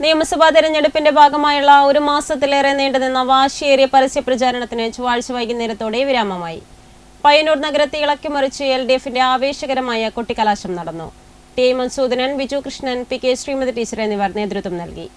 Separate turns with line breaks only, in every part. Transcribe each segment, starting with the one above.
നിയമസഭാ തെരഞ്ഞെടുപ്പിന്റെ ഭാഗമായുള്ള ഒരു മാസത്തിലേറെ നീണ്ടുനിന്ന വാശിയേറിയ പരസ്യ പ്രചാരണത്തിന് ചൊവ്വാഴ്ച വൈകുന്നേരത്തോടെ വിരാമമായി. പയ്യന്നൂർ നഗരത്തെ ഇളക്കിമറിച്ച് LDFന്റെ ആവേശകരമായ കൊട്ടിക്കലാശം നടന്നു. T Madhusoodanan, Biju Krishnan, PK Sreemathi teacher എന്നിവർ നേതൃത്വം നൽകി.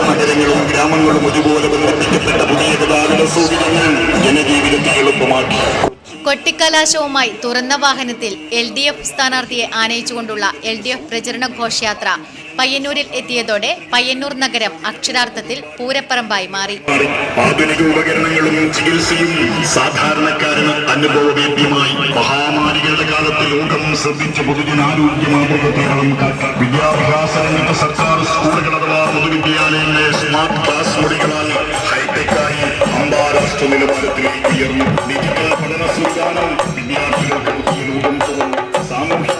നഗരങ്ങളും ഗ്രാമങ്ങളും ഒരുപോലെ ബന്ധിപ്പിക്കപ്പെട്ട പുതിയ ഗതാഗത സൗകര്യങ്ങൾ ജനജീവിതത്തെ എളുപ്പമാക്കി.
കൊട്ടിക്കലാശവുമായി തുറന്ന വാഹനത്തിൽ LDF സ്ഥാനാർത്ഥിയെ ആനയിച്ചുകൊണ്ടുള്ള LDF പ്രചരണ ഘോഷയാത്ര പയ്യന്നൂരിൽ എത്തിയതോടെ പയ്യന്നൂർ നഗരം അക്ഷരാർത്ഥത്തിൽ പൂരപ്പറമ്പായി മാറി.
ആധുനിക ഉപകരണങ്ങളും ചികിത്സയും സാധാരണക്കാരന് അനുഭവവേദ്യമായി മഹാമാരികളുടെ കാലത്ത് ലോകം ശ്രദ്ധിച്ച പൊതുജനാരോഗ്യ മാതൃകത്തെ കളം കാട്ടി വിദ്യാഭ്യാസ രംഗത്ത് സർക്കാർ സ്കൂളുകൾ അഥവാ പൊതുവിദ്യാലയങ്ങളെ സ്മാർട്ട് ക്ലാസ് മുറികളാൽ ഹൈടെക്കായി അന്താരാഷ്ട്ര നിലവാരത്തിലേക്ക് ഉയർന്നു. ഡിജിറ്റൽ പഠന സംവിധാനം വിദ്യാർത്ഥികൾക്ക് പുതിയ രൂപം തുറന്നു. സാമൂഹ്യ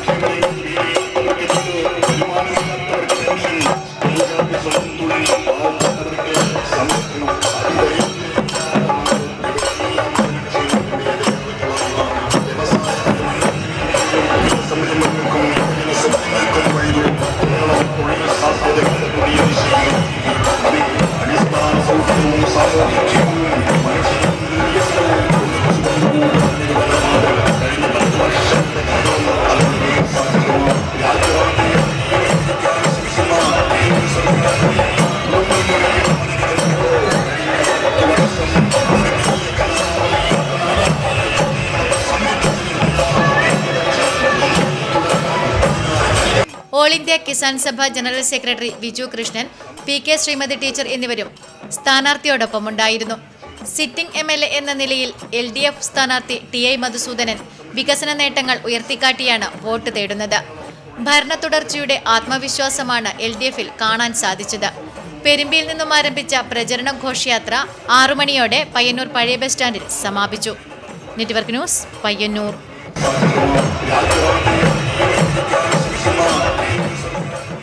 all India Kisan Sabha general secretary Biju Krishnan, PK Sreemathi teacher എന്നിവരും സ്ഥാനാർത്ഥിയോടൊപ്പം ഉണ്ടായിരുന്നു. സിറ്റിംഗ് MLA എന്ന നിലയിൽ LDF സ്ഥാനാർത്ഥി TI മധുസൂദനൻ വികസന നേട്ടങ്ങൾ ഉയർത്തിക്കാട്ടിയാണ് വോട്ട് തേടുന്നത്. ഭരണ തുടർച്ചയുടെ ആത്മവിശ്വാസമാണ് LDFൽ കാണാൻ സാധിച്ചത്. പെരുമ്പിയിൽ നിന്നും ആരംഭിച്ച പ്രചരണ ഘോഷയാത്ര 6 മണിയോടെ പയ്യന്നൂർ പഴയ ബസ് സ്റ്റാൻഡിൽ സമാപിച്ചു. Network news, Payyanur.